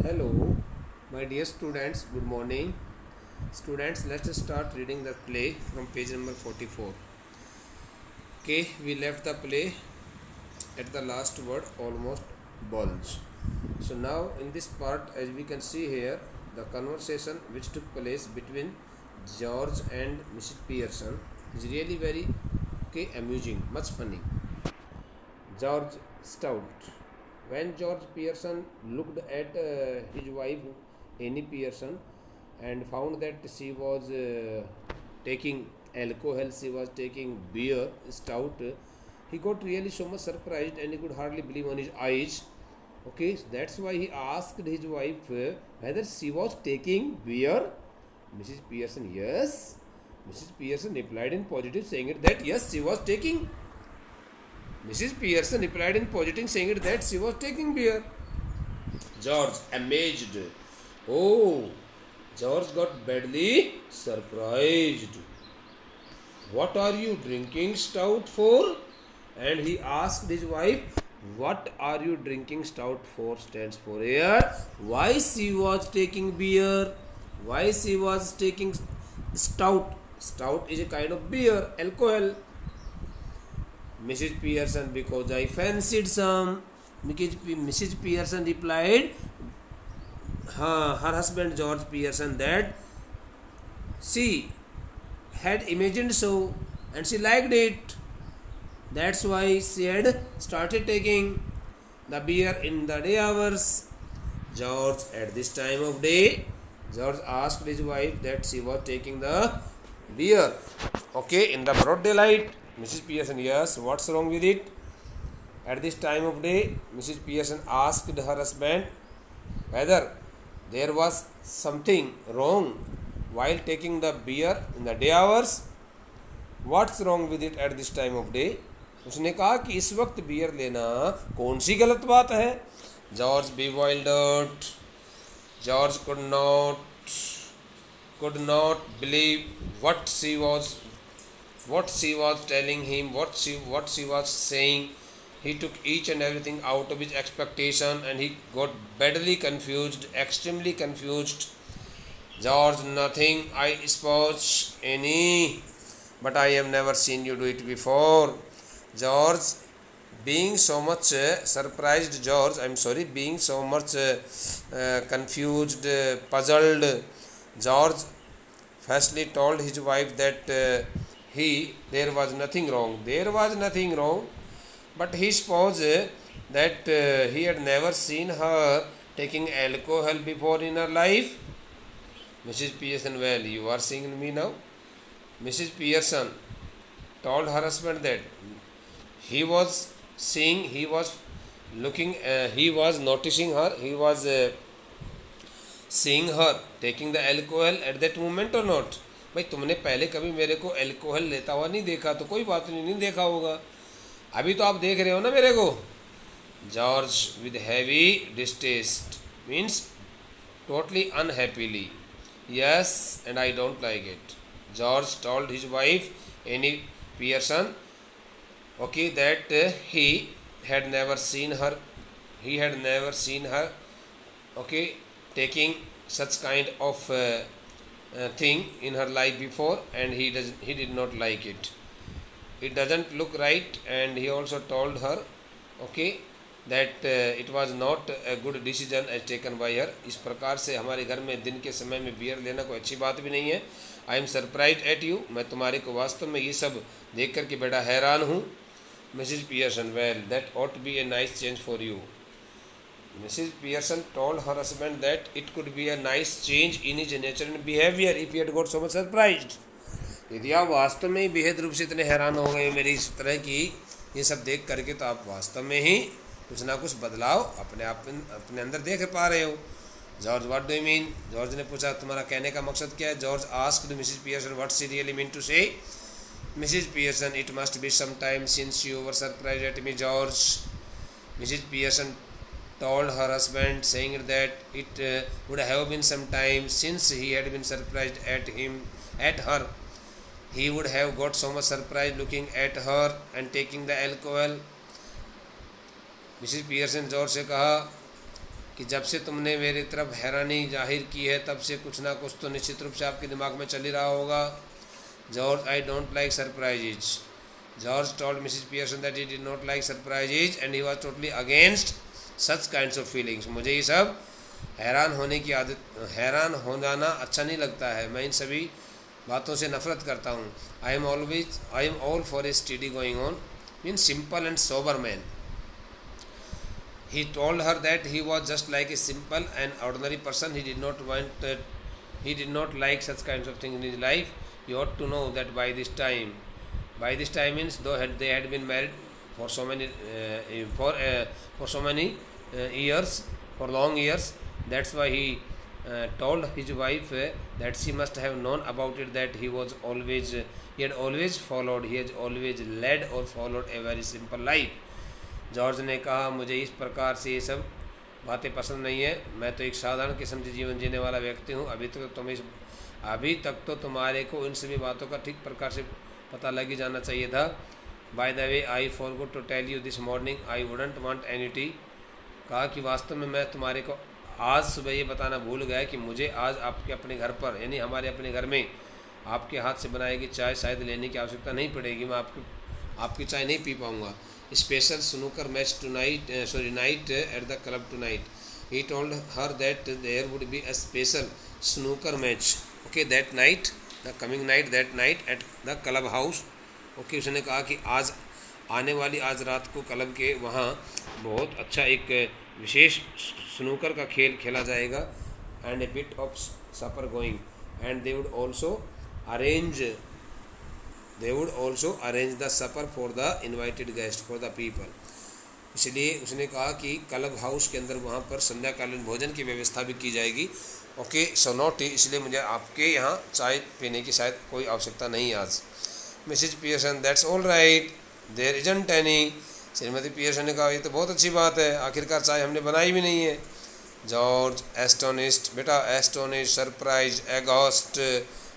Hello, my dear students, good morning. Students, let's start reading the play from page number 44. Okay, we left the play at the last word, almost bulge. So now in this part, as we can see here, the conversation which took place between George and Mrs. Pearson is really very amusing, much funny. George Stout. When George Pearson looked at his wife Annie Pearson and found that she was taking alcohol, she was taking beer, stout, he got really so much surprised and he could hardly believe on his eyes. Okay, so that's why he asked his wife whether she was taking beer. Mrs. Pearson, yes. Mrs. Pearson replied in positive, saying it that yes, she was taking. Mrs. Pearson replied in positive, saying it that she was taking beer. George, amazed. Oh, George got badly surprised. What are you drinking stout for? And he asked his wife, what are you drinking stout for? Stands for here. Why she was taking beer? Why she was taking stout? Stout is a kind of beer, alcohol. Mrs. Pearson, because I fancied some. Mrs. Pearson replied, her husband George Pearson, that she had imagined so and she liked it. That's why she had started taking the beer in the day hours. George, at this time of day, George asked his wife that she was taking the beer. Okay, in the broad daylight. Mrs. Pearson, yes, what's wrong with it? At this time of day, Mrs. Pearson asked her husband whether there was something wrong while taking the beer in the day hours. What's wrong with it at this time of day? उसने कहा कि इस वक्त beer लेना कौन सी गलत बात है? George bewildered. George could not believe what she was telling him, what she was saying. He took each and everything out of his expectation and he got badly confused, extremely confused. George, nothing, I suppose, Annie, but I have never seen you do it before. George, being so much surprised, being so much confused, puzzled, George firstly told his wife that there was nothing wrong, but he supposed that he had never seen her taking alcohol before in her life. Mrs. Pearson, well, you are seeing me now. Mrs. Pearson told her husband that he was noticing her, he was seeing her taking the alcohol at that moment or not. भाई तुमने पहले कभी मेरे को alcohol लेता हुआ नहीं देखा तो कोई बात नहीं देखा होगा, अभी तो आप देख रहे हो ना मेरे को. George with heavy distressed means totally unhappily, yes and I don't like it. George told his wife Annie Pearson okay that he had never seen her okay taking such kind of thing in her life before, and he did not like it. It doesn't look right, and he also told her okay that it was not a good decision as taken by her. इस प्रकार से हमारे घर में दिन के समय में बियर लेना कोई अच्छी बात भी नहीं है. I am surprise eight you, मैं तुम्हारे को वास्तव में ये सब देख कर के बड़ा हैरान हूँ. Mrs. Pearson, well, that ought to be a nice change for you. Mrs. Pearson told her husband that it could be a nice change in his nature and behavior if he had got so much surprised. यदि आप वास्तव में ही बेहद रूप से इतने हैरान हो गए मेरी इस तरह की ये सब देख करके, तो आप वास्तव में ही कुछ ना कुछ बदलाव अपने अंदर देख पा रहे हो. George, what do you mean? George ने पूछा तुम्हारा कहने का मकसद क्या है? George asked Mrs Pearson what she really mean to say. Mrs. Pearson, it must be some time since you were surprised at me, George. Mrs. Pearson told her husband, saying that it would have been some time since he had been surprised at her. He would have got so much surprise looking at her and taking the alcohol. Mrs. Pearson George से कहा कि जब से तुमने मेरी तरफ हैरानी जाहिर की है तब से कुछ ना कुछ तो निश्चित रूप से आपके दिमाग में चल ही रहा होगा। George, I don't like surprises. George told Mrs Pearson that he did not like surprises and he was totally against such kinds of feelings. मुझे ये सब हैरान होने की आदत, हैरान हो जाना अच्छा नहीं लगता है। मैं इन सभी बातों से नफरत करता हूँ। I am all for a study going on mean simple and sober man. He told her that he was just like a simple and ordinary person. He did not like such kinds of things in his life. You ought to know that by this time means they had been married for so many years, for long years. That's why he told his wife that she must have known about it, that he has always led or followed a very simple life. George ने कहा, मुझे इस प्रकार से ये सब बातें पसंद नहीं है। मैं तो एक साधारण किस्म से जीवन जीने वाला व्यक्ति हूँ। अभी तक तो तुम्हारे को इन सभी बातों का ठीक प्रकार से पता लग ही जाना चाहिए था। By the way, I forgot to tell you this morning I wouldn't want any tea. कहा कि वास्तव में मैं तुम्हारे को आज सुबह ये बताना भूल गया कि मुझे आज आपके अपने घर पर, यानी हमारे अपने घर में, आपके हाथ से बनाई गई चाय शायद लेने की आवश्यकता नहीं पड़ेगी। मैं आपकी चाय नहीं पी पाऊँगा। Special snooker match night at the club tonight. He told her that there would be a special snooker match, okay, that night, the coming night, that night at the club house. Okay, उसने कहा कि आज रात को club के वहाँ बहुत अच्छा एक विशेष स्नूकर का खेल खेला जाएगा, and a bit of supper going, and they would also arrange the supper for the invited guests, for the people. इसलिए उसने कहा कि क्लब हाउस के अंदर वहाँ पर संध्याकालीन भोजन की व्यवस्था भी की जाएगी। ओके, सो नो टी, इसलिए मुझे आपके यहाँ चाय पीने की शायद कोई आवश्यकता नहीं आज। Mrs Pearson, that's all right, there isn't any. Shrimati Pearson ने कहा, ये तो बहुत अच्छी बात है, आखिरकार चाय हमने बनाई भी नहीं है। जॉर्ज, एस्टोनिस्ड, बेटा astonish, surprise, aghast,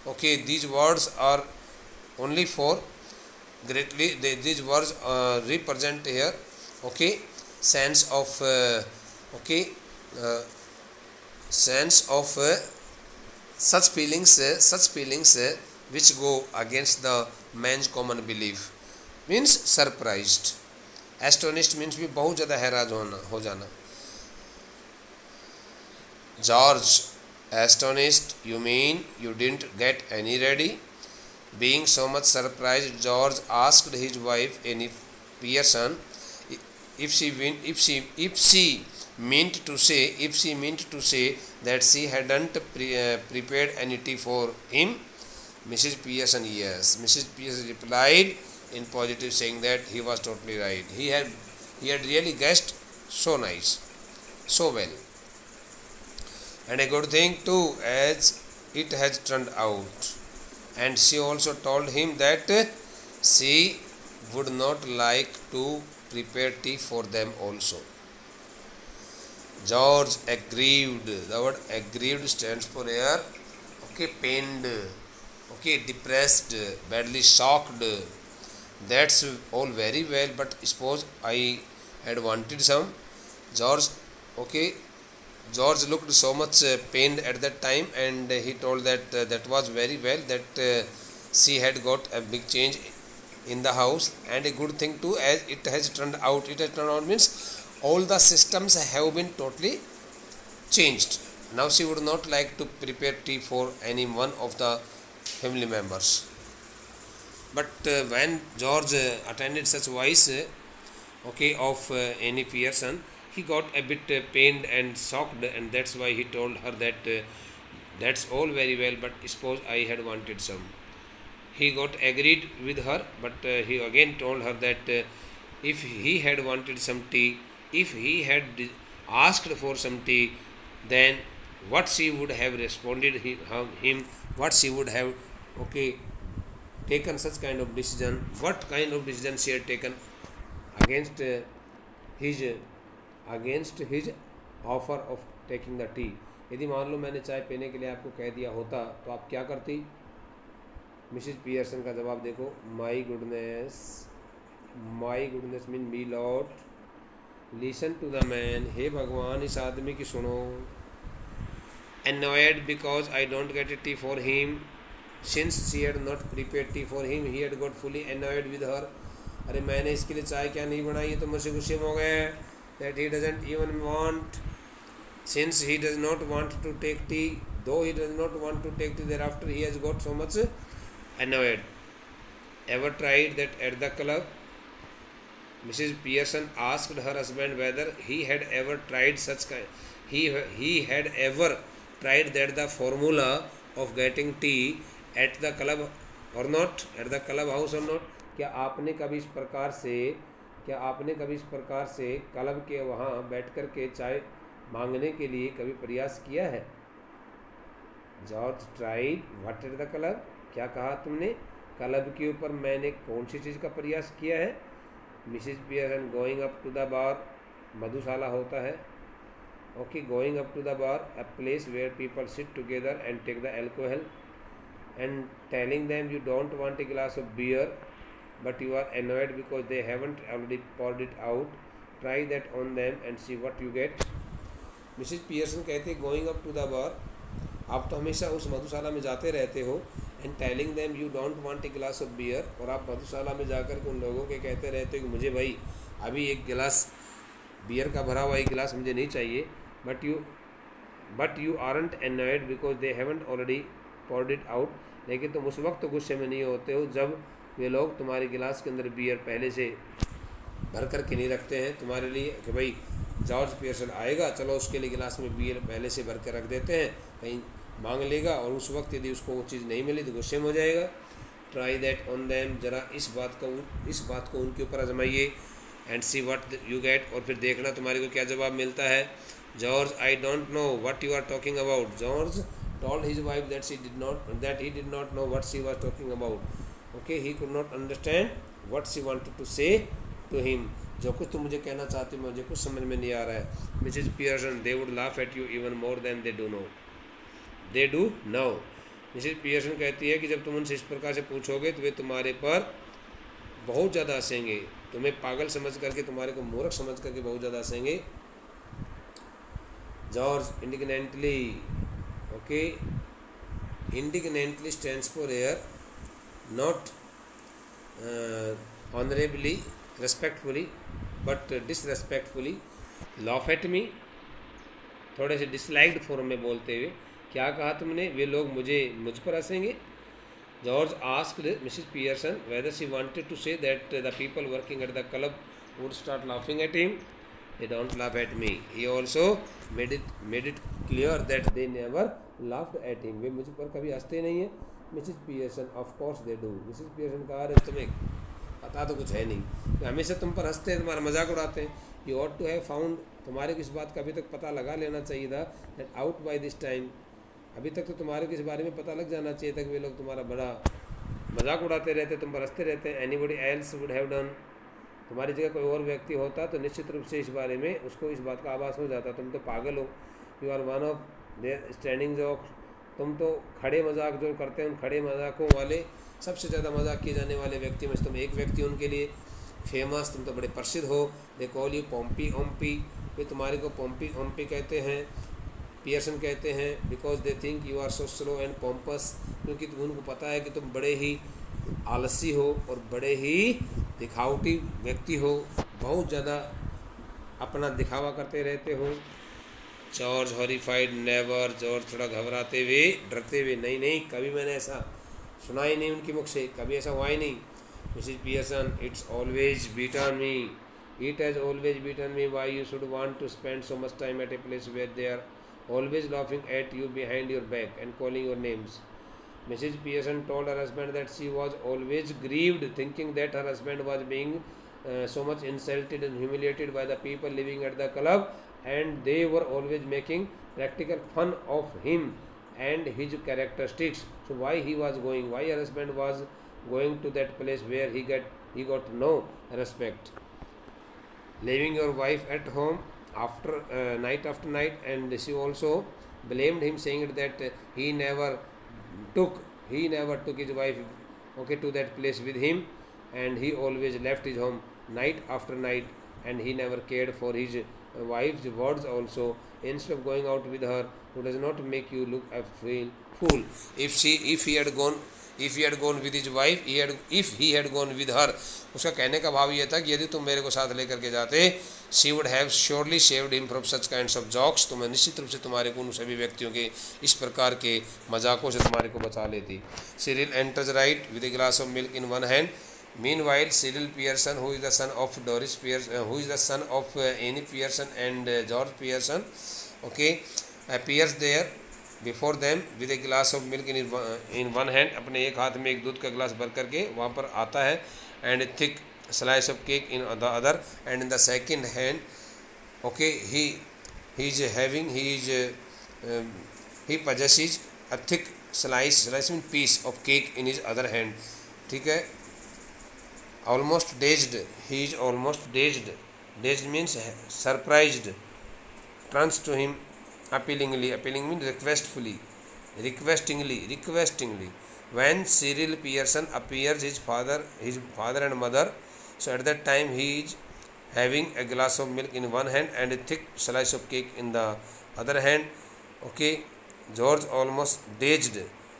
okay, these words are only for greatly, these words represent here, okay, sense of such feelings which go against the man's common belief, means surprised. Astonished means भी बहुत ज़्यादा हैरान हो जाना। George, astonished, you mean you didn't get any ready? Being so much surprised, George asked his wife, Annie Pearson, if she meant to say that she hadn't prepared any tea for him. Mrs. Pearson, yes. Mrs. Pearson replied in positive, saying that he was totally right. He had really guessed so nice, so well, and a good thing too, as it has turned out. And she also told him that she would not like to prepare tea for them also. George aggrieved. The word aggrieved stands for here, okay, pained, okay, depressed, badly shocked. That's all very well, but suppose I had wanted some. George looked so much pained at that time, and he told that that was very well, that she had got a big change in the house, and a good thing too, as it has turned out. It has turned out means all the systems have been totally changed. Now she would not like to prepare tea for any one of the family members. But when George attended such voice, of Annie Pearson, he got a bit pained and shocked, and that's why he told her that that's all very well, but suppose I had wanted some. He got agreed with her, but he again told her that if he had wanted some tea, if he had asked for some tea, then what she would have responded him, what she would have taken such kind of decision, what kind of decision she had taken against his offer of taking the tea. यदि मान लो मैंने चाय पीने के लिए आपको कह दिया होता तो आप क्या करती? मिसेज पियर्सन का जवाब देखो, my goodness mean me lord, listen to the man, हे भगवान इस आदमी की सुनो। Annoyed because I don't get a tea for him, since she had not prepared tea for him, he had got fully annoyed with her. अरे मैंने इसके लिए चाय क्या नहीं बनाई, ये तो मुझसे गुस्से में हो गए। That he doesn't even want, since he does not want to take tea, though he does not want to take tea thereafter, he has got so much annoyed. Ever tried that at the club? Mrs. Pearson asked her husband whether he had ever tried such kind. He had ever tried that the formula of getting tea at the club or not, at the club house or not. क्या आपने कभी इस प्रकार से club के वहाँ बैठ कर के चाय मांगने के लिए कभी प्रयास किया है? George tried what at the club, क्या कहा तुमने? क्लब के ऊपर मैंने कौन सी चीज़ का प्रयास किया है? Mrs Pearson going up to the bar, मधुशाला होता है। Okay, going up to the bar, a place where people sit together and take the alcohol, and telling them you don't want a glass of beer, but you are annoyed because they haven't already poured it out. Try that on them and see what you get. Mrs Pearson कहते हैं going up to the bar, आप तो हमेशा उस मधुशाला में जाते रहते हो। And telling them you don't want a glass of beer, और आप मधुशाला में जाकर के उन लोगों के कहते रहते हो कि मुझे भाई अभी एक गिलास बियर का भरा हुआ एक गिलास मुझे नहीं चाहिए। But you aren't annoyed because they haven't already poured it out, लेकिन तुम उस वक्त गुस्से में नहीं होते हो जब वे लोग तुम्हारे गिलास के अंदर बियर पहले से भर कर के नहीं रखते हैं तुम्हारे लिए कि भाई जॉर्ज पियर्सन आएगा, चलो उसके लिए गिलास में बियर पहले से भर के रख देते हैं, कहीं मांग लेगा और उस वक्त यदि उसको वो चीज़ नहीं मिली तो गुस्से में हो जाएगा। ट्राई दैट ऑन दैम, ज़रा इस बात को उनके ऊपर आजमाइए। And see what you get, और फिर देखना तुम्हारे को क्या जवाब मिलता है। George, I don't know what you are talking about. George told his wife that he did not know what she was talking about. Okay, he could not understand what she wanted to say to him. जो कुछ तुम मुझे कहना चाहती हो मुझे कुछ समझ में नहीं आ रहा है। Mrs. Pearson, they would laugh at you even more than they do now. Mrs. Pearson कहती है कि जब तुम उनसे इस प्रकार से पूछोगे तो वे तुम्हारे पर बहुत ज़्यादा हंसेंगे, तुम्हें पागल समझ करके, तुम्हारे को मूर्ख समझ करके बहुत ज़्यादा हंसेंगे। George indignantly, okay, indignantly stands for here, not honorably, respectfully, but disrespectfully. Laugh at me, थोड़े से डिसलाइक्ड फॉर्म में बोलते हुए, क्या कहा तुमने? वे लोग मुझ पर हंसेंगे। George asked Mrs. Pearson whether she wanted to say that the people working at the club would start laughing at him. They don't laugh at me. He also made it clear that they never laughed at him. वे मुझ पर कभी हंसते नहीं हैं। Mrs. Pearson, of course they do. Mrs. Pearson कहा, अरे तुम्हें पता तो कुछ है नहीं, हमेशा तुम पर हंसते हैं, तुम्हारा मजाक उड़ाते हैं। You ought to have found, तुम्हारे को इस बात का अभी तक पता लगा लेना चाहिए था, that out by this time, अभी तक तो तुम्हारे को इस बारे में पता लग जाना चाहिए था कि वे लोग तुम्हारा बड़ा मजाक उड़ाते रहते, तुम पर हंसते रहते हैं। Anybody else would have done, तुम्हारी जगह कोई और व्यक्ति होता तो निश्चित रूप से इस बारे में उसको इस बात का आभास हो जाता, तुम तो पागल हो। You are one of their standing jokes, तुम तो खड़े मजाक जो करते हैं उन खड़े मजाकों वाले, सबसे ज़्यादा मजाक किए जाने वाले व्यक्ति में से तुम एक व्यक्ति उनके लिए फेमस, तुम तो बड़े प्रसिद्ध हो। दे कॉल यू पोम्पी ओम्पी, वे तुम्हारे को पोम्पी ओम्पी कहते हैं, पियर्सन कहते हैं, because they think you are so slow and pompous, क्योंकि उनको पता है कि तुम बड़े ही आलसी हो और बड़े ही दिखावटी व्यक्ति हो, बहुत ज़्यादा अपना दिखावा करते रहते हो। जॉर्ज हॉरिफाइड, नेवर, जॉर्ज थोड़ा घबराते हुए, डरते हुए, नहीं, कभी मैंने ऐसा सुना ही नहीं उनके मुख से, कभी ऐसा हुआ ही नहीं। Mrs Pearson, it's always beaten me, it has always beaten me, why you should want to spend so much time at a place where they are always laughing at you behind your back and calling your names. Mrs. Pearson told her husband that she was always grieved, thinking that her husband was being so much insulted and humiliated by the people living at the club, and they were always making practical fun of him and his characteristics. So why he was going? Why her husband was going to that place where he got no respect? Leaving your wife at home night after night, and she also blamed him, saying that he never took his wife to that place with him, and he always left his home night after night and he never cared for his wife's words also. Instead of going out with her, who does not make you look a fool. If he had gone with his wife, if he had gone with her, उसका कहने का भाव ये था कि यदि तुम मेरे को साथ लेकर के जाते, she would have surely saved him from such kinds of jokes, तो मैं निश्चित रूप से तुम्हारे को उन सभी व्यक्तियों के इस प्रकार के मजाकों से तुम्हारे को बचा लेती. Cyril enters right with a glass of milk in one hand. Meanwhile, Cyril Pearson, who is the son of Doris Pearson, who is the son of Annie Pearson and George Pearson, okay, appears there before them with a glass of milk in one hand. अपने एक हाथ में एक दूध का गिलास भर करके वहाँ पर आता है, and a thick slice of cake in the other, and in the second hand, okay, he possesses a thick slice means piece of cake in his other hand. ठीक है. Almost dazed, he is almost dazed. Dazed means surprised. Turns to him appealingly. Appealing means requestingly. When Cyril Pearson appears, his father and mother. So at that time he is having a glass of milk in one hand and a thick slice of cake in the other hand. Okay, George almost dazed.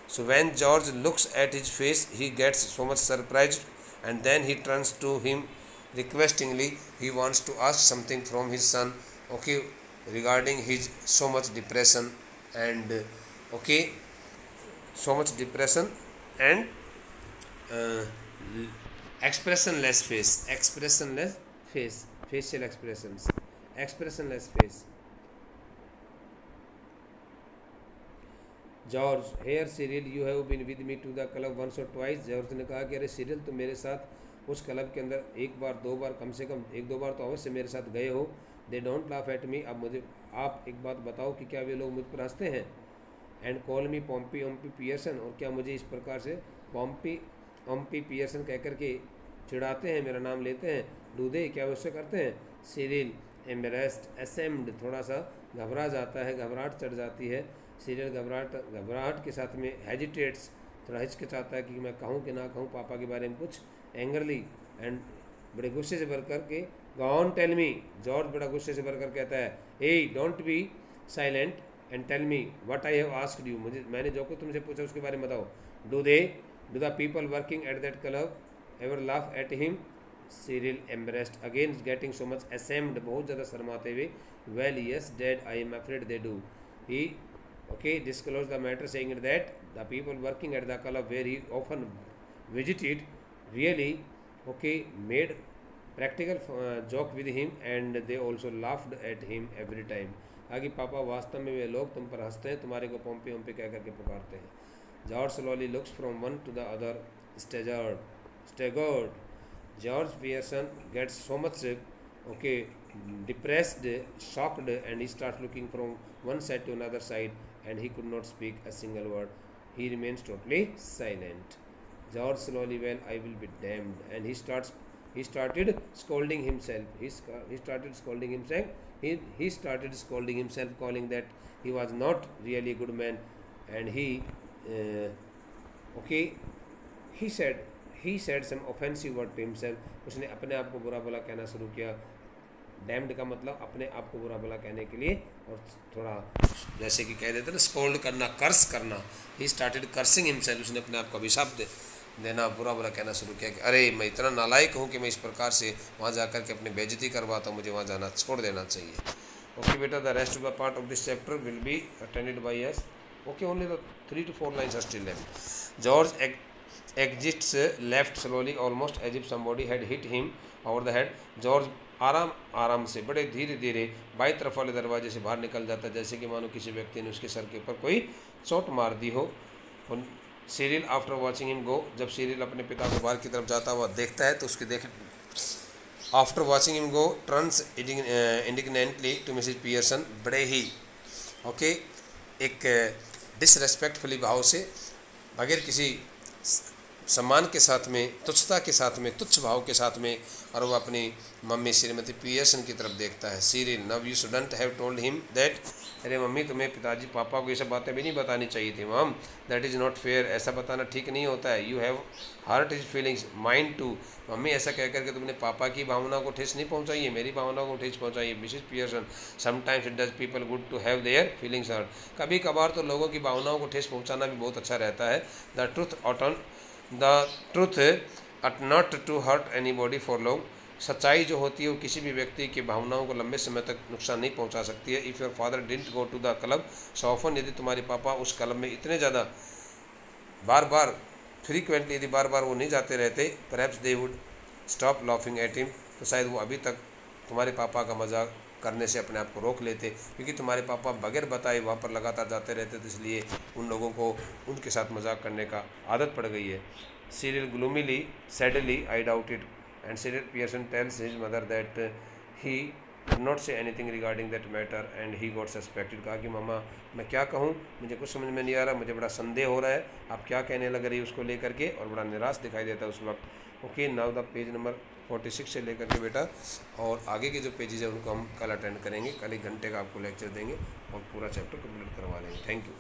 So when George looks at his face, he gets so much surprised, and then he turns to him requestingly. He wants to ask something from his son, okay, regarding his so much depression and expressionless face, facial expressions, expressionless face. George, here Cyril, you have been with me to the club once और twice. George ने कहा कि अरे Cyril, तुम मेरे साथ उस club के अंदर एक बार दो बार, कम से कम एक दो बार तो अवश्य मेरे साथ गए हो. They don't laugh at me. अब मुझे आप एक बात बताओ कि क्या वे लोग मुझ पर हंसते हैं. And call me Pompey Ompey Pearson, और क्या मुझे इस प्रकार से पॉम्पी ओम्पी पियर्सन कह कर के चिढ़ाते हैं, मेरा नाम लेते हैं. डू दे, क्या उससे करते हैं. सिरिल एम्बेरेस्ड, असेम्ड, थोड़ा सा घबरा जाता है, घबराहट चढ़ जाती है. सीरियल घबराहट के साथ में हेजिटेट्स, थोड़ा हिचकिचाता है कि मैं कहूँ कि ना कहूँ पापा के बारे में कुछ. एंगरली, एंड बड़े गुस्से से भर कर के, go on tell me. George बड़ा गुस्से से भर कर कहता है, ए don't be silent and tell me what I have asked you. मैंने जो कुछ तुमसे पूछा उसके बारे में बताओ. Do the people working at that club ever laugh at him. Cyril embarrassed, again getting so much ashamed, बहुत ज़्यादा शर्माते हुए. Well yes dad, I am afraid they do. He disclosed the matter, saying that the people working at the club where he often visited really made practical joke with him, and they also laughed at him every time. आगे पापा, वास्तव में वे लोग तुम पर हंसते हैं, तुम्हारे को पोम्पी ओम्पी कह करके पुकारते हैं. George slowly looks from one to the other, staggered. George Pearson gets so much depressed, shocked, and he starts looking from one side to another side, and he could not speak a single word. He remains totally silent. George slowly, well, I will be damned, and he started scolding himself. He started scolding himself, calling that he was not really a good man, and he said some offensive word to himself. उसने अपने आप को बुरा भला कहना शुरू किया. Damped का मतलब अपने आप को बुरा भला कहने के लिए, और थोड़ा जैसे कि कह देते ना, स्कोल्ड करना, कर्स करना. ही स्टार्टेड कर्सिंग हिमसेल्फ, उसने अपने आप को अभिशाप देना, बुरा भला कहना शुरू किया कि अरे मैं इतना नालायक हूँ कि मैं इस प्रकार से वहाँ जाकर के अपनी बेइज्जती करवाता हूँ, मुझे वहाँ जाना छोड़ देना चाहिए. ओके बेटा, the rest of the part of this chapter will be attended by us. Okay, only the 3 to 4 lines are still left. George exits left slowly, almost as if somebody had hit him over the head. George आराम से, बड़े धीरे धीरे by तरफ वाले दरवाजे से बाहर निकल जाता है, जैसे कि मानो किसी व्यक्ति ने उसके सर के ऊपर कोई चोट मार दी हो. सीरियल आफ्टर वॉचिंग हिम गो, जब सीरियल अपने पिता को बाहर की तरफ जाता हुआ देखता है तो उसके after watching him go turns indignantly to Mrs Pearson. बड़े ही एक डिसरेस्पेक्टफुली भाव से, बगैर किसी सम्मान के साथ में, तुच्छता के साथ में, तुच्छ भाव के साथ में, और वह अपनी मम्मी श्रीमती पियर्सन की तरफ देखता है. सीरियल, नव you shouldn't have told him that अरे मम्मी तुम्हें पिताजी पापा को ये सब बातें भी नहीं बतानी चाहिए थी मम, दैट इज़ नॉट फेयर, ऐसा बताना ठीक नहीं होता है। You have hurt his feelings mind to. Mummy ऐसा कह करके तुमने पापा की भावना को ठेस नहीं पहुंचाई है, मेरी भावना को ठेस पहुंचाई है। Mrs Pearson, sometimes it does people good to have their feelings hurt. कभी कभार तो लोगों की भावनाओं को ठेस पहुंचाना भी बहुत अच्छा रहता है। The truth ought not to hurt anybody for long. सच्चाई जो होती है वो किसी भी व्यक्ति की भावनाओं को लंबे समय तक नुकसान नहीं पहुंचा सकती है। If your father didn't go to the club so often, यदि तुम्हारे पापा उस क्लब में इतने ज़्यादा बार बार फ्रीक्वेंटली यदि बार बार वो नहीं जाते रहते, perhaps they would stop laughing at him, तो शायद वो अभी तक तुम्हारे पापा का मजाक करने से अपने आप को रोक लेते, क्योंकि तुम्हारे पापा बगैर बताए वहाँ पर लगातार जाते रहते, तो इसलिए उन लोगों को उनके साथ मजाक करने का आदत पड़ गई है। Cyril gloomily sadly I doubt it and Cyril Pearson tells his mother that he did not say anything regarding that matter and he got suspected. कहा कि मामा मैं क्या कहूँ, मुझे कुछ समझ में नहीं आ रहा, मुझे बड़ा संदेह हो रहा है, आप क्या कहने लग रही है उसको लेकर के, और बड़ा निराश दिखाई देता है उस वक्त। Okay, now the page number 46 से लेकर के बेटा और आगे के जो पेजेज है उनको हम कल अटेंड करेंगे। कल 1 घंटे का आपको लेक्चर देंगे और पूरा चैप्टर कंप्लीट करवा लेंगे। Thank you.